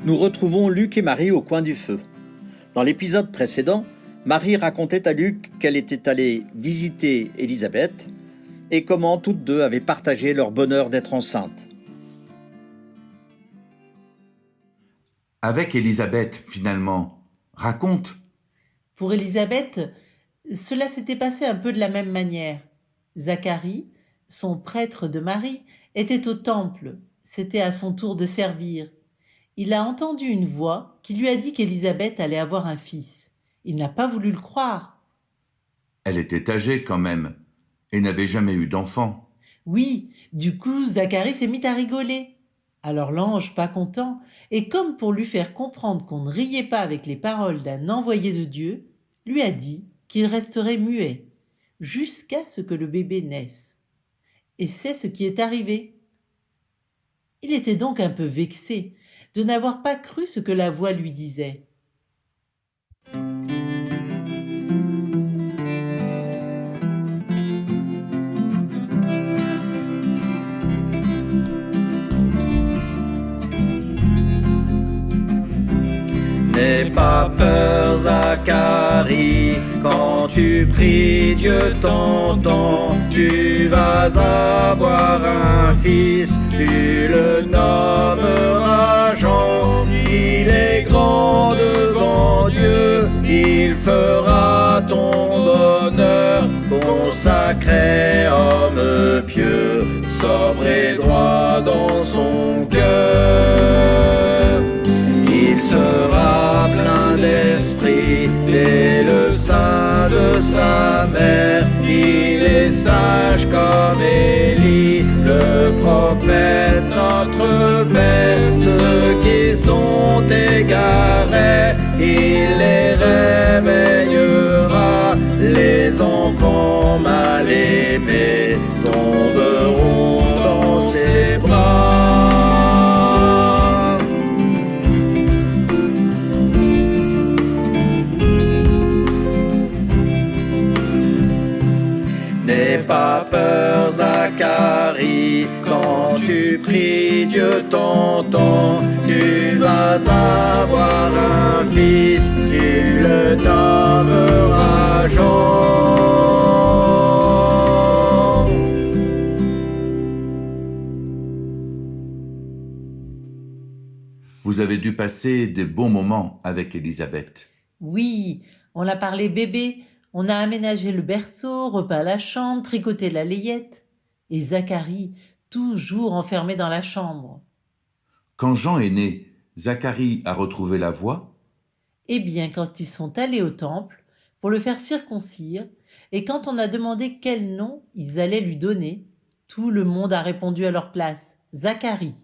Nous retrouvons Luc et Marie au coin du feu. Dans l'épisode précédent, Marie racontait à Luc qu'elle était allée visiter Élisabeth et comment toutes deux avaient partagé leur bonheur d'être enceintes. Avec Élisabeth, finalement, raconte. Pour Élisabeth, cela s'était passé un peu de la même manière. Zacharie, son prêtre de Marie, était au temple. C'était à son tour de servir. Il a entendu une voix qui lui a dit qu'Élisabeth allait avoir un fils. Il n'a pas voulu le croire. Elle était âgée quand même, et n'avait jamais eu d'enfant. Oui, du coup, Zacharie s'est mis à rigoler. Alors l'ange, pas content, et comme pour lui faire comprendre qu'on ne riait pas avec les paroles d'un envoyé de Dieu, lui a dit qu'il resterait muet, jusqu'à ce que le bébé naisse. Et c'est ce qui est arrivé. Il était donc un peu vexé de n'avoir pas cru ce que la voix lui disait. N'aie pas peur, Zacharie, quand tu pries, Dieu t'entend. Tu vas avoir un fils, tu le nommeras Jean. Il est grand devant Dieu, il fera ton bonheur. Consacré homme pieux, sobre et droit dans son cœur. Il sera plein d'esprit dès le sein de sa mère. Il est sage comme Élie, le prophète notre Père. Ceux qui sont égarés, il les réveillera. Les enfants mal aimés tomberont dans ses bras. N'aie pas peur, Zacharie, quand tu pries, Dieu t'entend. Tu vas avoir un fils, tu le nommeras Jean. Vous avez dû passer des bons moments avec Élisabeth. Oui, on a parlé bébé, on a aménagé le berceau, repeint la chambre, tricoté la layette. Et Zacharie, toujours enfermé dans la chambre. Quand Jean est né, Zacharie a retrouvé la voix. Eh bien, quand ils sont allés au temple pour le faire circoncire, et quand on a demandé quel nom ils allaient lui donner, tout le monde a répondu à leur place, Zacharie.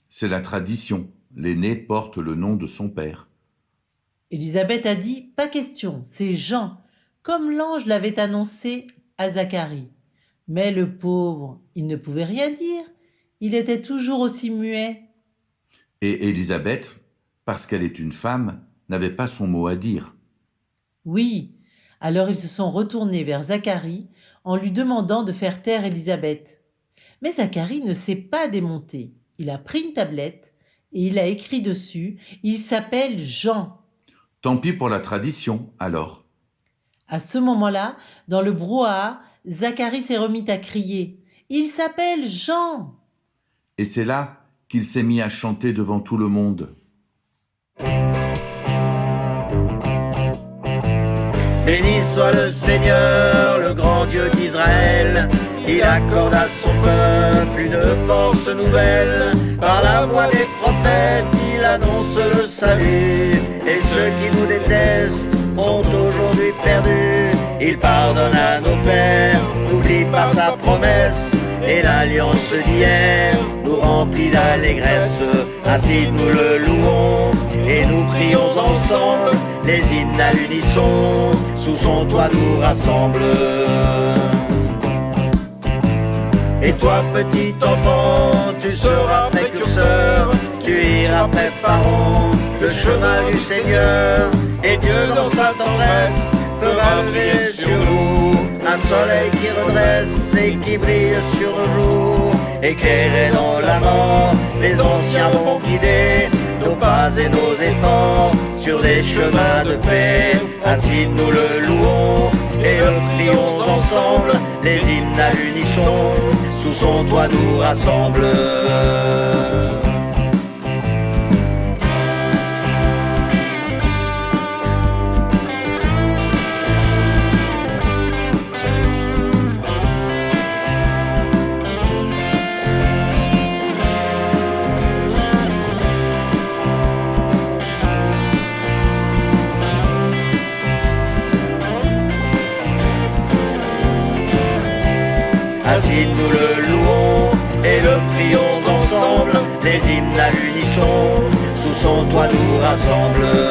C'est la tradition. L'aîné porte le nom de son père. Élisabeth a dit, pas question, c'est Jean, comme l'ange l'avait annoncé à Zacharie. Mais le pauvre, il ne pouvait rien dire, il était toujours aussi muet. Et Élisabeth, parce qu'elle est une femme, n'avait pas son mot à dire. Oui, alors ils se sont retournés vers Zacharie en lui demandant de faire taire Élisabeth. Mais Zacharie ne s'est pas démonté. Il a pris une tablette et il a écrit dessus « Il s'appelle Jean ». Tant pis pour la tradition, alors. À ce moment-là, dans le brouhaha, Zacharie s'est remis à crier « Il s'appelle Jean ». Et c'est là qu'il s'est mis à chanter devant tout le monde. Béni soit le Seigneur, le grand Dieu d'Israël. Il accorde à son peuple une force nouvelle. Par la voix des prophètes, il annonce le salut. Et ceux qui nous détestent sont aujourd'hui perdus. Il pardonne à nos pères, n'oublie pas sa promesse. Et l'alliance d'hier nous remplit d'allégresse. Ainsi nous le louons et nous prions ensemble. Les hymnes à l'unisson, sous son toit nous rassemblent. Et toi petit enfant, tu seras précurseur, tu iras préparant le chemin du Seigneur. Et Dieu dans sa tendresse fera briller sur nous un soleil qui redresse et qui brille sur nos jours. Éclairé dans la mort, les anciens vont guider nos pas et nos efforts sur des chemins de paix. Ainsi nous le louons et le prions ensemble, les hymnes à l'unisson, sous son toit nous rassemblent. Ainsi nous le louons et le prions ensemble, les hymnes à l'unisson, sous son toit nous rassemblent.